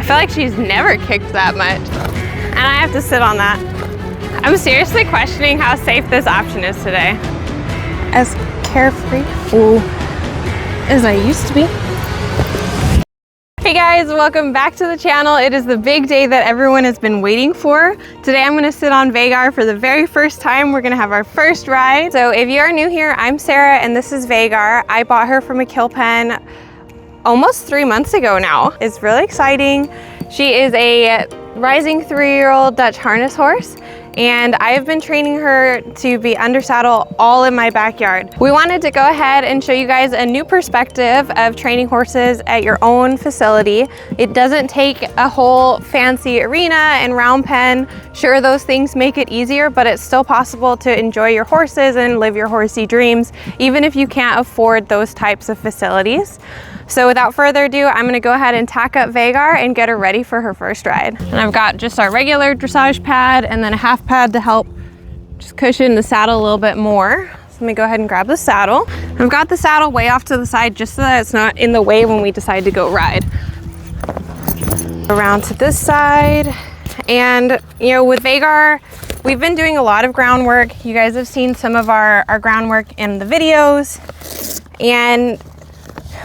feel like she's never kicked that much. And I have to sit on that. I'm seriously questioning how safe this option is today. As carefree as I used to be. Hey guys, welcome back to the channel. It is the big day that everyone has been waiting for. Today I'm gonna sit on Vhagar for the very first time. We're gonna have our first ride. So if you are new here, I'm Sarah and this is Vhagar. I bought her from a kill pen almost 3 months ago now. It's really exciting. She is a rising 3-year-old Dutch harness horse, and I've been training her to be under saddle all in my backyard. We wanted to go ahead and show you guys a new perspective of training horses at your own facility. It doesn't take a whole fancy arena and round pen. Sure, those things make it easier, but it's still possible to enjoy your horses and live your horsey dreams, even if you can't afford those types of facilities. So without further ado, I'm gonna go ahead and tack up Vhagar and get her ready for her first ride. And I've got just our regular dressage pad and then a half pad to help just cushion the saddle a little bit more. So let me go ahead and grab the saddle. I've got the saddle way off to the side just so that it's not in the way when we decide to go ride. Around to this side. And you know, with Vhagar, we've been doing a lot of groundwork. You guys have seen some of our groundwork in the videos. And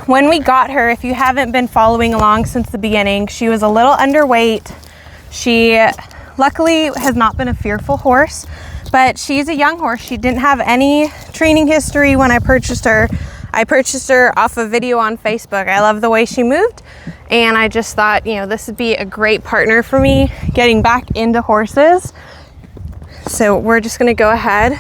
when we got her, if you haven't been following along since the beginning, she was a little underweight. She luckily has not been a fearful horse, but she's a young horse. She didn't have any training history when I purchased her. I purchased her off a video on Facebook. I love the way she moved, and I just thought, you know, this would be a great partner for me getting back into horses. So we're just gonna go ahead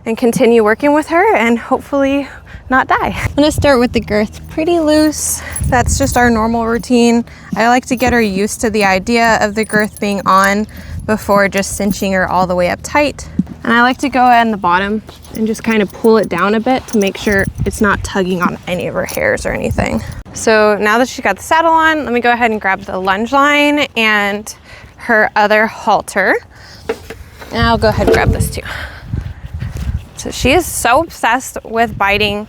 and continue working with her and hopefully not die. I'm gonna start with the girth pretty loose. That's just our normal routine. I like to get her used to the idea of the girth being on before just cinching her all the way up tight. And I like to go in the bottom and just kind of pull it down a bit to make sure it's not tugging on any of her hairs or anything. So now that she's got the saddle on, let me go ahead and grab the lunge line and her other halter. And I'll go ahead and grab this too. So she is so obsessed with biting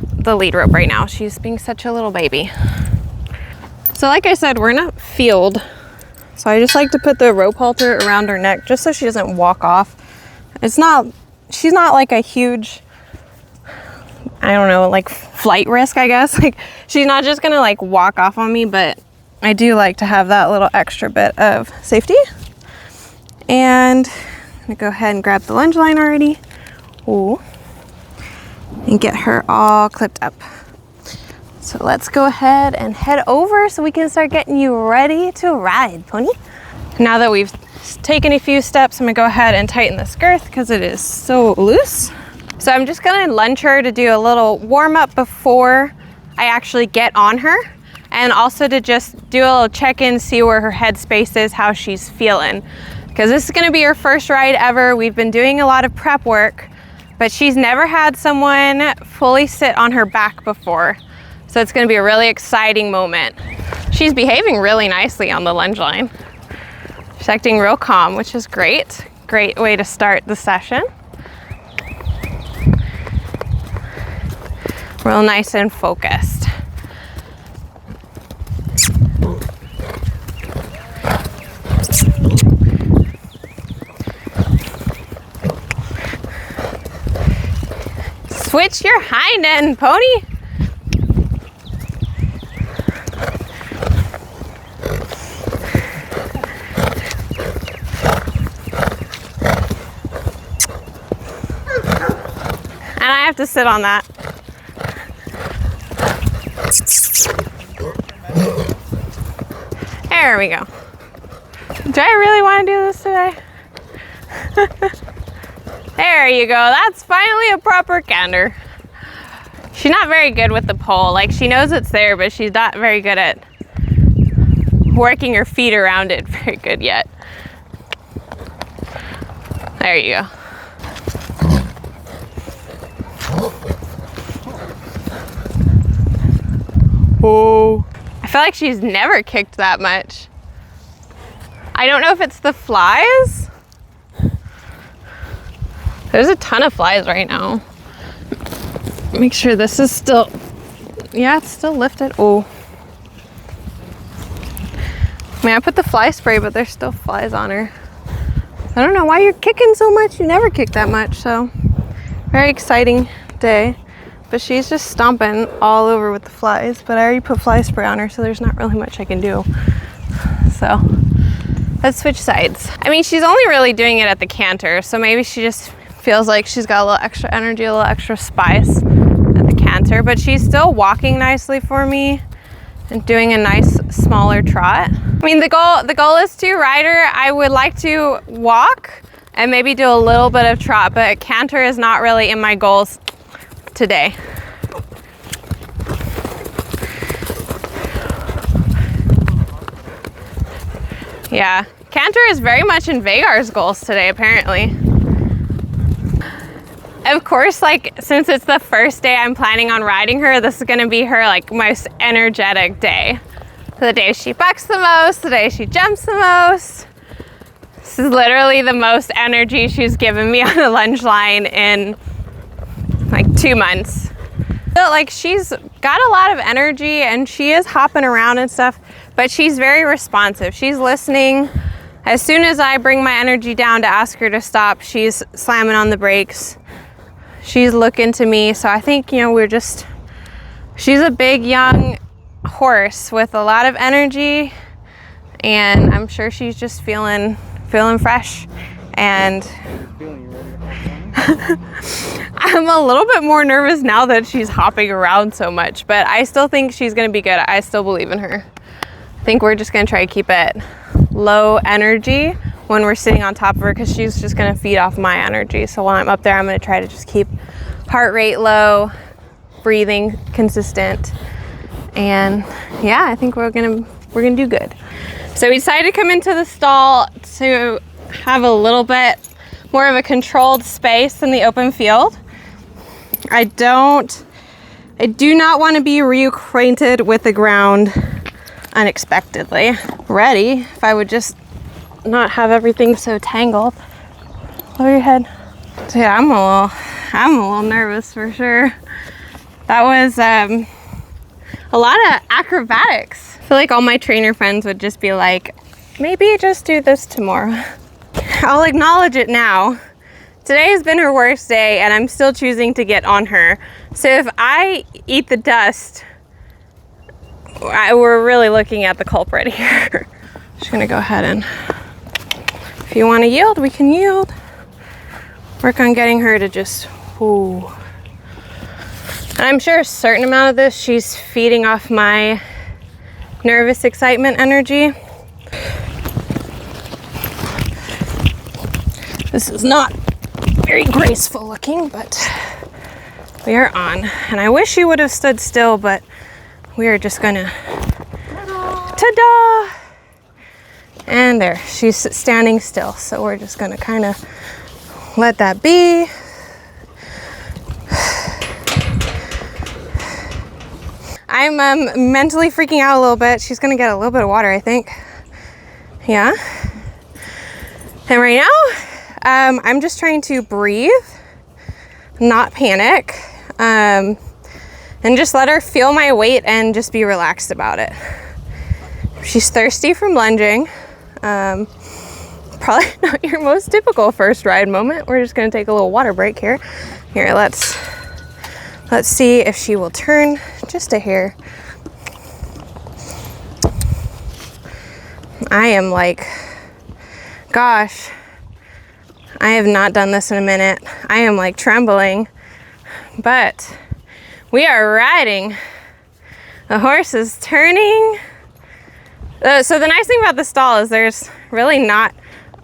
the lead rope right now. She's being such a little baby. So like I said, we're in a field. So I just like to put the rope halter around her neck just so she doesn't walk off. She's not like a huge, I don't know, like flight risk, I guess. Like she's not just gonna like walk off on me, but I do like to have that little extra bit of safety. And I'm gonna go ahead and grab the lunge line already. Ooh. And get her all clipped up. So let's go ahead and head over so we can start getting you ready to ride, pony. Now that we've taken a few steps, I'm gonna go ahead and tighten this girth because it is so loose. So I'm just gonna lunge her to do a little warm up before I actually get on her, and also to just do a little check-in, see where her headspace is, how she's feeling. Because this is gonna be her first ride ever. We've been doing a lot of prep work, but she's never had someone fully sit on her back before. So it's gonna be a really exciting moment. She's behaving really nicely on the lunge line. She's acting real calm, which is great. Great way to start the session. Real nice and focused. Switch your hind end, pony. And I have to sit on that. There we go. Do I really want to do this today? There you go. That's finally a proper canter. She's not very good with the pole. Like, she knows it's there, but she's not very good at working her feet around it very good yet. There you go. Oh, I feel like she's never kicked that much. I don't know if it's the flies. There's a ton of flies right now. Make sure this is still, yeah, it's still lifted. Oh. I mean, I put the fly spray, but there's still flies on her. I don't know why you're kicking so much. You never kick that much, so very exciting day. But she's just stomping all over with the flies, but I already put fly spray on her, so there's not really much I can do. So let's switch sides. I mean, she's only really doing it at the canter, so maybe she just feels like she's got a little extra energy, a little extra spice at the canter, but she's still walking nicely for me and doing a nice smaller trot. I mean, the goal is to ride her. I would like to walk and maybe do a little bit of trot, but canter is not really in my goals today. Yeah, canter is very much in Vhagar's goals today, apparently. Of course, like, since it's the first day I'm planning on riding her, this is gonna be her like most energetic day. The day she bucks the most, the day she jumps the most. This is literally the most energy she's given me on a lunge line in like 2 months. So, like, she's got a lot of energy and she is hopping around and stuff, but she's very responsive. She's listening. As soon as I bring my energy down to ask her to stop, she's slamming on the brakes. She's looking to me. So I think, you know, she's a big young horse with a lot of energy, and I'm sure she's just feeling fresh. And I'm a little bit more nervous now that she's hopping around so much, but I still think she's gonna be good. I still believe in her. I think we're just gonna try to keep it low energy when we're sitting on top of her, because she's just gonna feed off my energy. So while I'm up there, I'm gonna try to just keep heart rate low, breathing consistent, and yeah, I think we're gonna do good. So we decided to come into the stall to have a little bit more of a controlled space in the open field. I do not want to be reacquainted with the ground unexpectedly. Ready, if I would just not have everything so tangled. Lower your head. So yeah, I'm a little nervous for sure. That was a lot of acrobatics. I feel like all my trainer friends would just be like, maybe just do this tomorrow. I'll acknowledge it now. Today has been her worst day and I'm still choosing to get on her. So if I eat the dust, we're really looking at the culprit here. Just gonna go ahead and, if you wanna yield, we can yield. Work on getting her to just, ooh. And I'm sure a certain amount of this, she's feeding off my nervous excitement energy. This is not very graceful looking, but we are on. And I wish she would have stood still, but we are just gonna, ta-da! And there, she's standing still. So we're just gonna kind of let that be. I'm mentally freaking out a little bit. She's gonna get a little bit of water, I think. Yeah. And right now, I'm just trying to breathe, not panic, and just let her feel my weight and just be relaxed about it. She's thirsty from lunging. Probably not your most typical first ride moment. We're just gonna take a little water break here. Here, let's see if she will turn just a hair. I am like, gosh, I have not done this in a minute. I am like trembling, but we are riding. The horse is turning. So the nice thing about the stall is there's really not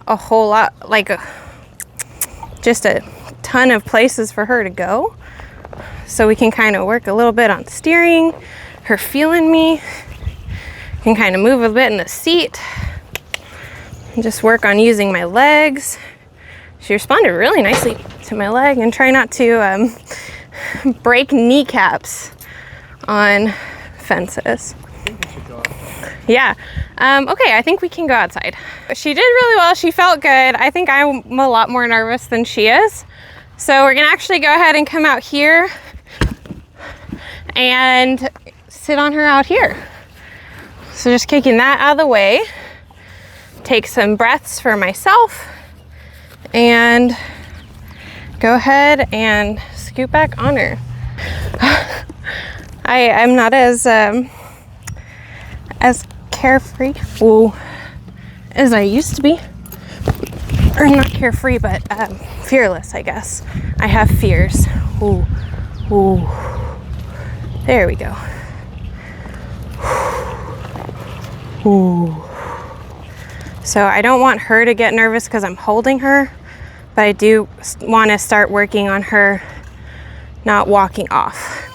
a whole lot, like just a ton of places for her to go. So we can kind of work a little bit on steering, her feeling me, can kind of move a bit in the seat, and just work on using my legs. She responded really nicely to my leg, and try not to break kneecaps on fences. Yeah. Okay, I think we can go outside. She did really well. She felt good. I think I'm a lot more nervous than she is. So we're gonna actually go ahead and come out here and sit on her out here. So just kicking that out of the way. take some breaths for myself and go ahead and scoot back on her. I'm not as carefree as I used to be. Or not carefree, but fearless, I guess. I have fears. Ooh. Ooh. There we go. Ooh. So I don't want her to get nervous because I'm holding her, but I do want to start working on her not walking off.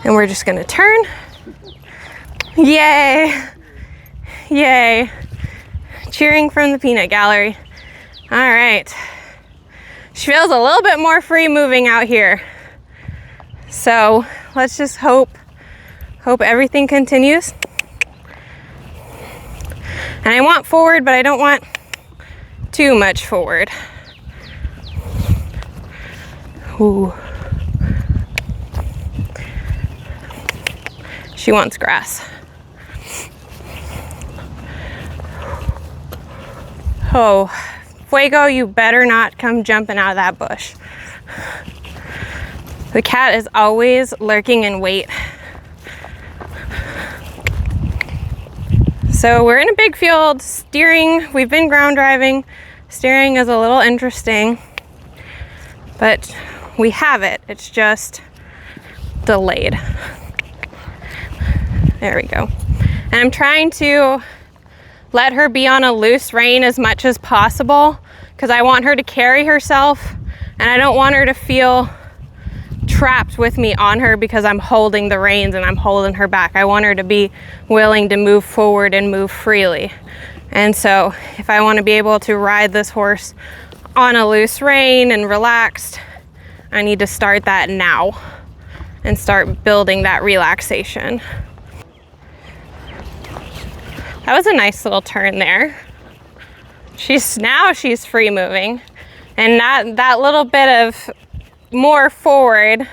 And we're just gonna turn. Yay! Yay! Cheering from the peanut gallery. All right. She feels a little bit more free moving out here. So let's just hope everything continues. And I want forward, but I don't want too much forward. Ooh. She wants grass. Oh, Fuego, you better not come jumping out of that bush. The cat is always lurking in wait. So we're in a big field, steering, we've been ground driving. Steering is a little interesting, but we have it. It's just delayed. There we go. And I'm trying to let her be on a loose rein as much as possible because I want her to carry herself and I don't want her to feel trapped with me on her because I'm holding the reins and I'm holding her back. I want her to be willing to move forward and move freely. And so if I want to be able to ride this horse on a loose rein and relaxed, I need to start that now and start building that relaxation. That was a nice little turn there. Now she's free moving, and that little bit of more forward,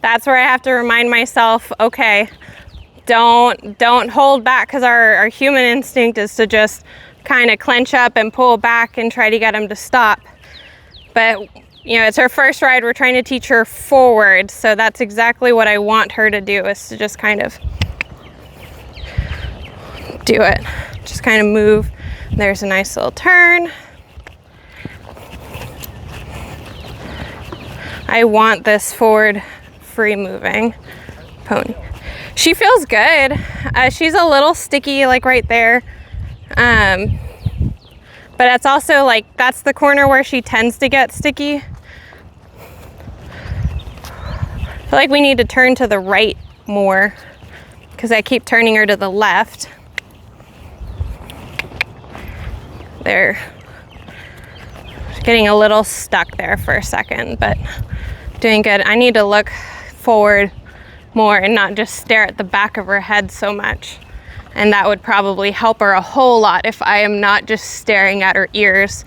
that's where I have to remind myself, okay, don't hold back, because our human instinct is to just kind of clench up and pull back and try to get him to stop. But you know, it's her first ride. We're trying to teach her forward, so that's exactly what I want her to do, is to just kind of do it. Just kind of move. There's a nice little turn. I want this forward free moving pony. She feels good. She's a little sticky, like right there. But it's also like, that's the corner where she tends to get sticky. I feel like we need to turn to the right more because I keep turning her to the left. There. Getting a little stuck there for a second, but doing good. I need to look forward more and not just stare at the back of her head so much. And that would probably help her a whole lot if I am not just staring at her ears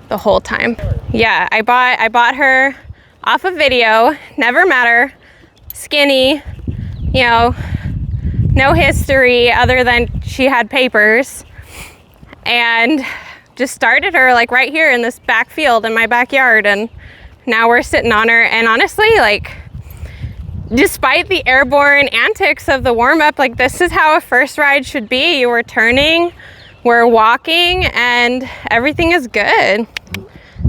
the whole time. Yeah, I bought her off a video, never met her, skinny, you know, no history other than she had papers, and just started her like right here in this back field in my backyard, and now we're sitting on her. And honestly, like, despite the airborne antics of the warm-up, like, this is how a first ride should be. We're turning, we're walking, and everything is good.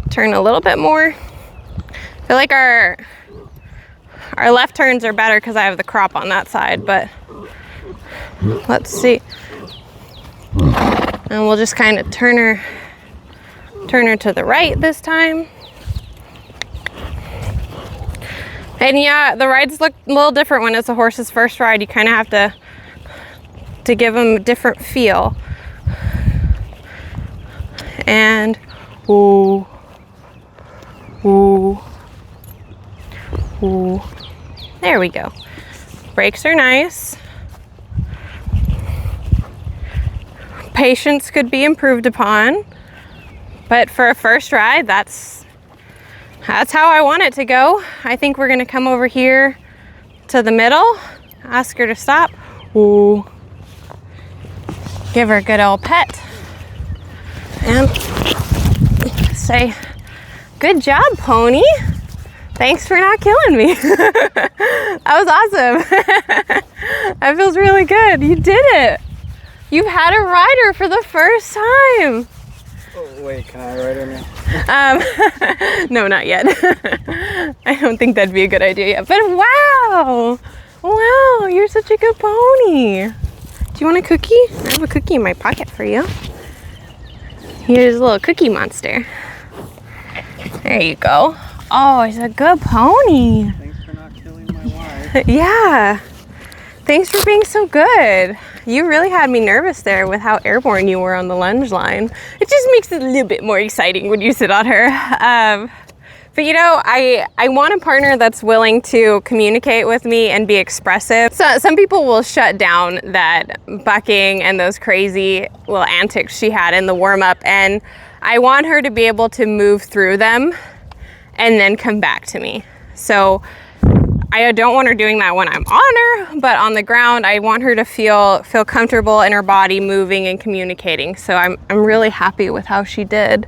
Turn a little bit more. I feel like our left turns are better because I have the crop on that side, but let's see. And we'll just kind of turn her to the right this time. And yeah, the rides look a little different when it's a horse's first ride. You kind of have to give them a different feel. And ooh, ooh, ooh. There we go. Brakes are nice. Patience could be improved upon, but for a first ride, that's how I want it to go. I think we're gonna come over here to the middle, ask her to stop. Ooh. Give her a good old pet. and say, good job, pony. Thanks for not killing me. That was awesome. That feels really good. You did it. You've had a rider for the first time. Oh, wait, can I ride her now? No, not yet. I don't think that'd be a good idea yet, but wow. Wow, you're such a good pony. Do you want a cookie? I have a cookie in my pocket for you. Here's a little cookie monster. There you go. Oh, he's a good pony. Thanks for not killing my wife. Yeah. Thanks for being so good. You really had me nervous there with how airborne you were on the lunge line. It just makes it a little bit more exciting when you sit on her. But you know, I want a partner that's willing to communicate with me and be expressive. So some people will shut down that bucking and those crazy little antics she had in the warm-up, and I want her to be able to move through them and then come back to me. So I don't want her doing that when I'm on her, but on the ground, I want her to feel comfortable in her body, moving and communicating. So I'm really happy with how she did.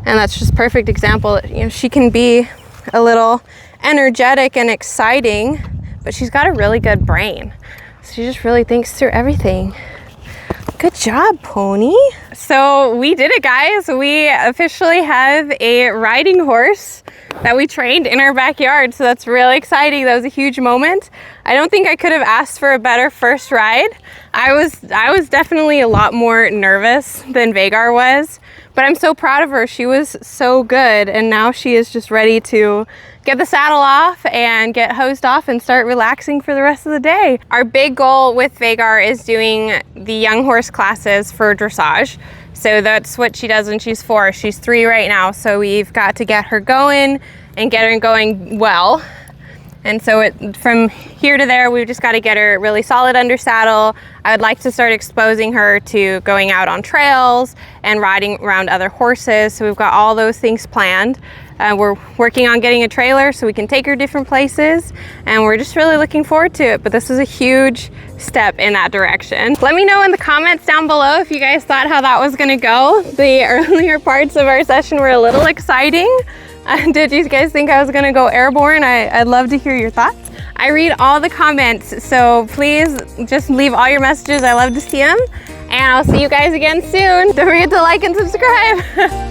And that's just a perfect example. You know, she can be a little energetic and exciting, but she's got a really good brain. So she just really thinks through everything. Good job, pony. So we did it, guys. We officially have a riding horse that we trained in our backyard. So that's really exciting. That was a huge moment. I don't think I could have asked for a better first ride. I was definitely a lot more nervous than Vhagar was, but I'm so proud of her. She was so good, and now she is just ready to get the saddle off and get hosed off and start relaxing for the rest of the day. Our big goal with Vhagar is doing the young horse classes for dressage. So that's what she does when she's 4. She's 3 right now, so we've got to get her going and get her going well. And so from here to there, we've just got to get her really solid under saddle. I would like to start exposing her to going out on trails and riding around other horses. So we've got all those things planned. We're working on getting a trailer so we can take her different places, and we're just really looking forward to it. But this is a huge step in that direction. Let me know in the comments down below if you guys thought how that was gonna go. The earlier parts of our session were a little exciting. Did you guys think I was gonna go airborne? I'd love to hear your thoughts. I read all the comments, so please just leave all your messages. I love to see them, and I'll see you guys again soon. Don't forget to like and subscribe.